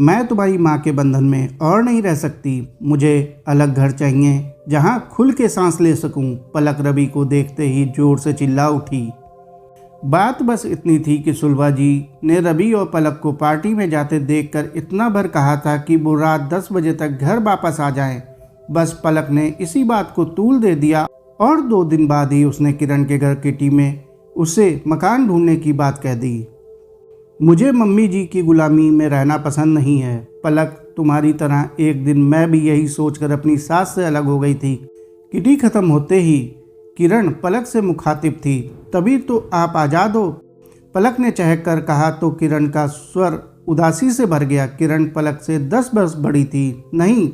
मैं तुम्हारी माँ के बंधन में और नहीं रह सकती। मुझे अलग घर चाहिए जहाँ खुल के सांस ले सकूं। पलक रवि को देखते ही जोर से चिल्ला उठी। बात बस इतनी थी कि सुलभा जी ने रवि और पलक को पार्टी में जाते देखकर इतना भर कहा था कि वो रात 10 बजे तक घर वापस आ जाएं। बस पलक ने इसी बात को तूल दे दिया और 2 दिन बाद ही उसने किरण के घर किटी में उसे मकान ढूंढने की बात कह दी। मुझे मम्मी जी की गुलामी में रहना पसंद नहीं है। पलक, तुम्हारी तरह एक दिन मैं भी यही सोचकर अपनी सास से अलग हो गई थी। किटी खत्म होते ही किरण पलक से मुखातिब थी। तभी तो आप आज़ाद हो, पलक ने चहक कर कहा तो किरण का स्वर उदासी से भर गया। किरण पलक से 10 वर्ष बड़ी थी। नहीं,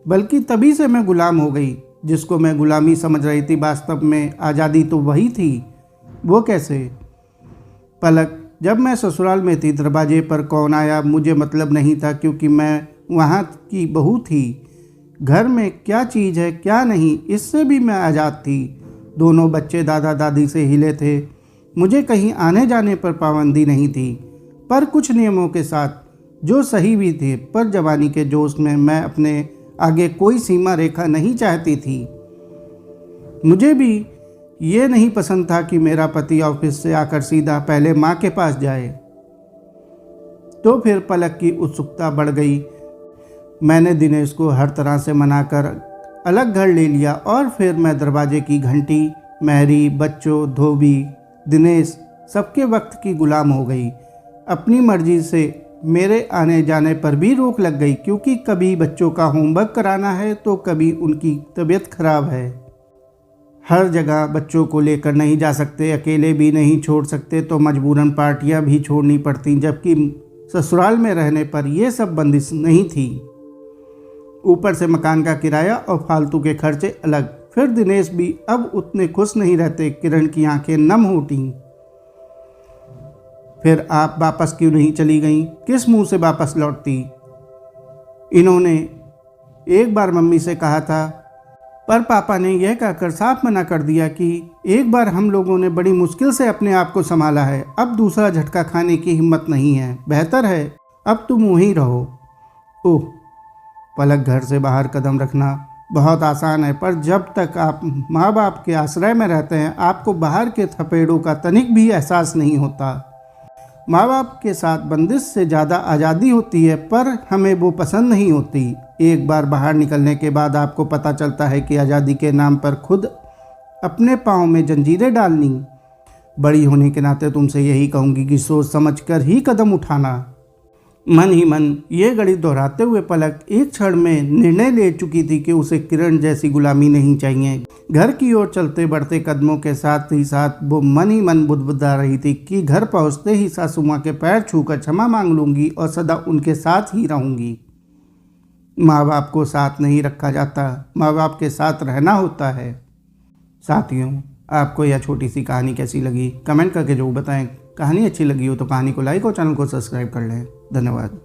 बल्कि तभी से मैं गुलाम हो गई। जिसको मैं गुलामी समझ रही थी वास्तव में आज़ादी तो वही थी। वो कैसे? पलक, जब मैं ससुराल में थी दरवाजे पर कौन आया मुझे मतलब नहीं था, क्योंकि मैं वहाँ की बहू थी। घर में क्या चीज़ है क्या नहीं, इससे भी मैं आज़ाद थी। दोनों बच्चे दादा दादी से हिले थे। मुझे कहीं आने जाने पर पाबंदी नहीं थी, पर कुछ नियमों के साथ जो सही भी थे। पर जवानी के जोश में मैं अपने आगे कोई सीमा रेखा नहीं चाहती थी। मुझे भी ये नहीं पसंद था कि मेरा पति ऑफिस से आकर सीधा पहले माँ के पास जाए। तो फिर पलक की उत्सुकता बढ़ गई। मैंने दिनेश को हर तरह से मनाकर अलग घर ले लिया और फिर मैं दरवाजे की घंटी, मेहरी, बच्चों, धोबी, दिनेश सबके वक्त की गुलाम हो गई। अपनी मर्जी से मेरे आने जाने पर भी रोक लग गई, क्योंकि कभी बच्चों का होमवर्क कराना है तो कभी उनकी तबीयत खराब है। हर जगह बच्चों को लेकर नहीं जा सकते, अकेले भी नहीं छोड़ सकते, तो मजबूरन पार्टियां भी छोड़नी पड़ती। जबकि ससुराल में रहने पर यह सब बंदिश नहीं थी। ऊपर से मकान का किराया और फालतू के खर्चे अलग। फिर दिनेश भी अब उतने खुश नहीं रहते। किरण की आंखें नम हो उठीं। फिर आप वापस क्यों नहीं चली गईं? किस मुंह से वापस लौटती? इन्होंने एक बार मम्मी से कहा था, पर पापा ने यह कहकर साफ मना कर दिया कि एक बार हम लोगों ने बड़ी मुश्किल से अपने आप को संभाला है, अब दूसरा झटका खाने की हिम्मत नहीं है। बेहतर है अब तुम वहीं रहो। ओह, पलक, घर से बाहर कदम रखना बहुत आसान है, पर जब तक आप माँ बाप के आश्रय में रहते हैं आपको बाहर के थपेड़ों का तनिक भी एहसास नहीं होता। माँ बाप के साथ बंदिश से ज़्यादा आज़ादी होती है, पर हमें वो पसंद नहीं होती। एक बार बाहर निकलने के बाद आपको पता चलता है कि आज़ादी के नाम पर खुद अपने पाँव में जंजीरें डालनी। बड़ी होने के नाते तुमसे यही कहूँगी कि सोच समझ कर ही कदम उठाना। मन ही मन ये गणित दोहराते हुए पलक एक क्षण में निर्णय ले चुकी थी कि उसे किरण जैसी गुलामी नहीं चाहिए। घर की ओर चलते बढ़ते कदमों के साथ ही साथ वो मन ही मन बुदबुदा रही थी कि घर पहुंचते ही सासू माँ के पैर छूकर क्षमा मांग लूंगी और सदा उनके साथ ही रहूंगी। माँ बाप को साथ नहीं रखा जाता, माँ बाप के साथ रहना होता है। साथियों, आपको यह छोटी सी कहानी कैसी लगी कमेंट करके जरूर बताएं। कहानी अच्छी लगी हो तो कहानी को लाइक और चैनल को सब्सक्राइब कर लें। धन्यवाद।